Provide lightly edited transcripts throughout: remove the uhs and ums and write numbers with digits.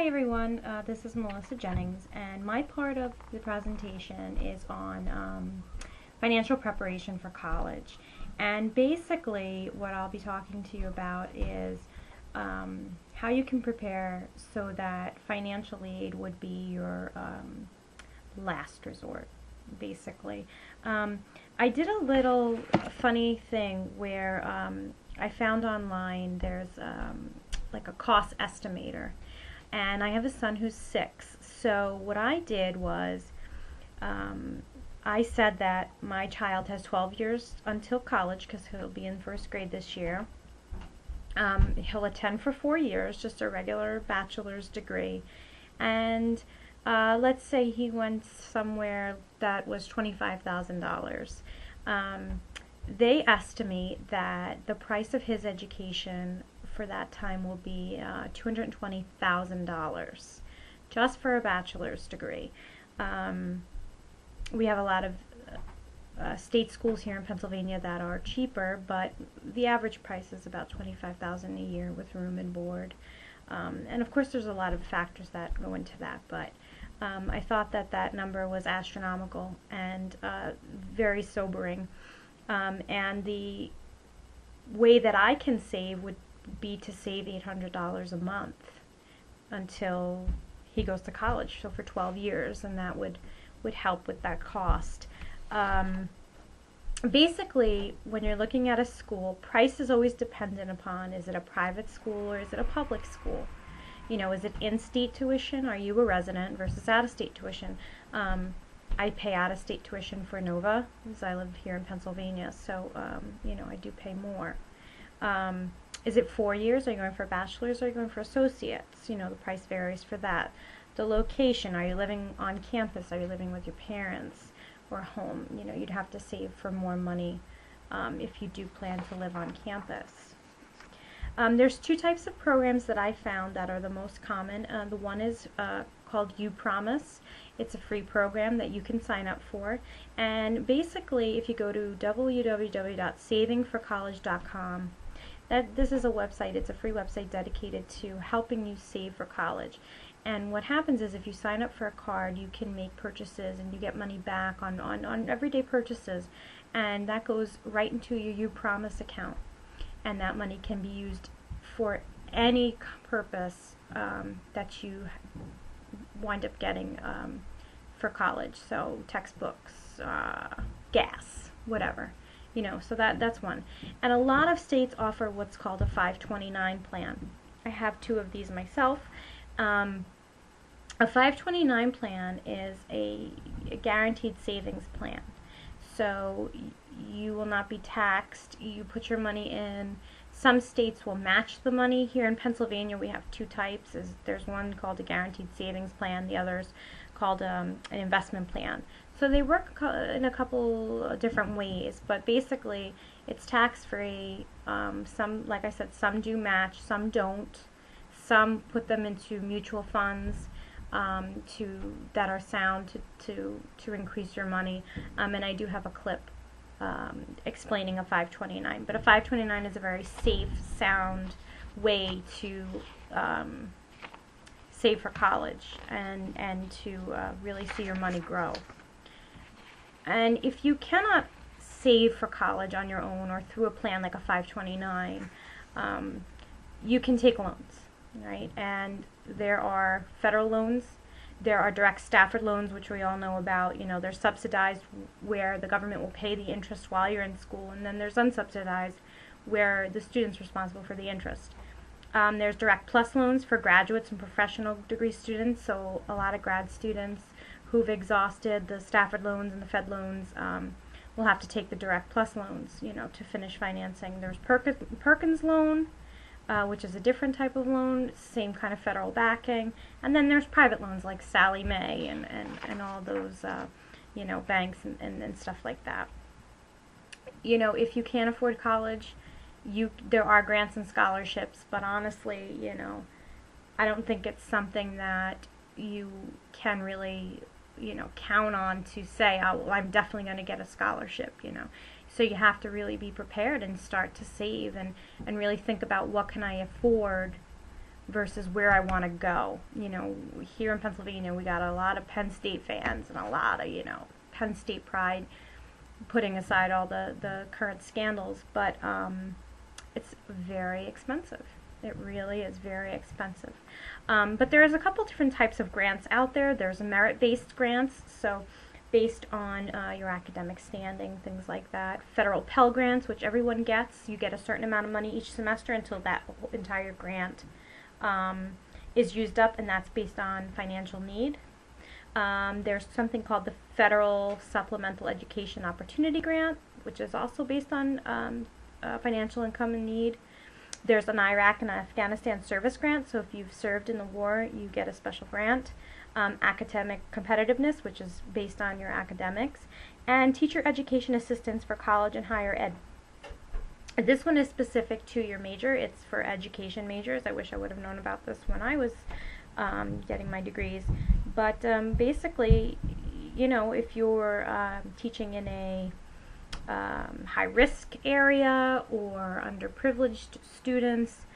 Hi everyone, this is Melissa Jennings, and my part of the presentation is on financial preparation for college. And basically what I'll be talking to you about is how you can prepare so that financial aid would be your last resort, basically. I did a little funny thing where I found online there's like a cost estimator, and I have a son who's 6. So what I did was I said that my child has 12 years until college because he'll be in first grade this year. He'll attend for 4 years, just a regular bachelor's degree, and let's say he went somewhere that was $25,000. They estimate that the price of his education for that time will be $220,000 just for a bachelor's degree. We have a lot of state schools here in Pennsylvania that are cheaper, but the average price is about $25,000 a year with room and board. And of course there's a lot of factors that go into that, but I thought that that number was astronomical and very sobering. And the way that I can save would be to save $800 a month until he goes to college, so for 12 years, and that would help with that cost. Basically, when you're looking at a school, price is always dependent upon, is it a private school or is it a public school? You know, is it in-state tuition? Are you a resident versus out-of-state tuition? I pay out-of-state tuition for Nova because I live here in Pennsylvania, so you know, I do pay more. Is it 4 years? Are you going for a bachelor's or are you going for associates? You know, the price varies for that. The location, are you living on campus? Are you living with your parents or home? You know, you'd have to save for more money if you do plan to live on campus. There's 2 types of programs that I found that are the most common. The one is called UPromise. It's a free program that you can sign up for. And basically, if you go to www.savingforcollege.com, this is a website, it's a free website dedicated to helping you save for college. And what happens is if you sign up for a card, you can make purchases and you get money back on everyday purchases. And that goes right into your UPromise account. And that money can be used for any purpose that you wind up getting for college. So textbooks, gas, whatever. You know, so that's one. And a lot of states offer what's called a 529 plan. I have 2 of these myself. A 529 plan is a guaranteed savings plan. So you will not be taxed. You put your money in. Some states will match the money. Here in Pennsylvania we have 2 types. There's one called a guaranteed savings plan, the other's called an investment plan. So they work in a couple different ways, but basically it's tax-free. Some, like I said, some do match, some don't. Some put them into mutual funds that are sound to increase your money. And I do have a clip explaining a 529. But a 529 is a very safe, sound way to save for college and to really see your money grow. And if you cannot save for college on your own or through a plan like a 529, you can take loans, right? And there are federal loans, there are direct Stafford loans, which we all know about. You know, they're subsidized where the government will pay the interest while you're in school, and then there's unsubsidized where the student's responsible for the interest. There's Direct Plus loans for graduates and professional degree students, so a lot of grad students who've exhausted the Stafford loans and the Fed loans will have to take the Direct Plus loans, you know, to finish financing. There's Perkins loan, which is a different type of loan, same kind of federal backing. And then there's private loans like Sallie Mae and all those, you know, banks and stuff like that. You know, if you can't afford college, there are grants and scholarships, but honestly, you know, I don't think it's something that you can really, you know, count on to say, oh, well, I'm definitely going to get a scholarship, you know. So you have to really be prepared and start to save and really think about what can I afford versus where I want to go. Here in Pennsylvania, we got a lot of Penn State fans and a lot of, Penn State pride, putting aside all the current scandals, but it's very expensive. It really is very expensive. But there's a couple different types of grants out there. There's merit-based grants, so based on your academic standing, things like that. Federal Pell Grants, which everyone gets. You get a certain amount of money each semester until that entire grant is used up, and that's based on financial need. There's something called the Federal Supplemental Education Opportunity Grant, which is also based on financial income and need. There's an Iraq and Afghanistan service grant, so if you've served in the war, you get a special grant. Academic competitiveness, which is based on your academics, and teacher education assistance for college and higher ed. This one is specific to your major. It's for education majors. I wish I would have known about this when I was getting my degrees. But basically, if you're teaching in a high-risk area or underprivileged students,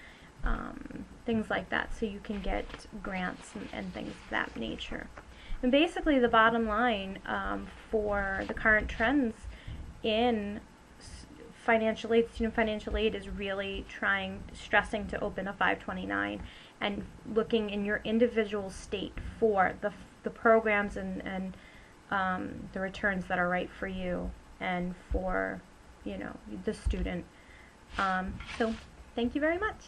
things like that, so you can get grants and things of that nature. And basically the bottom line for the current trends in financial aid, student financial aid, is really stressing to open a 529 and looking in your individual state for the programs and the returns that are right for you and for the student. So thank you very much.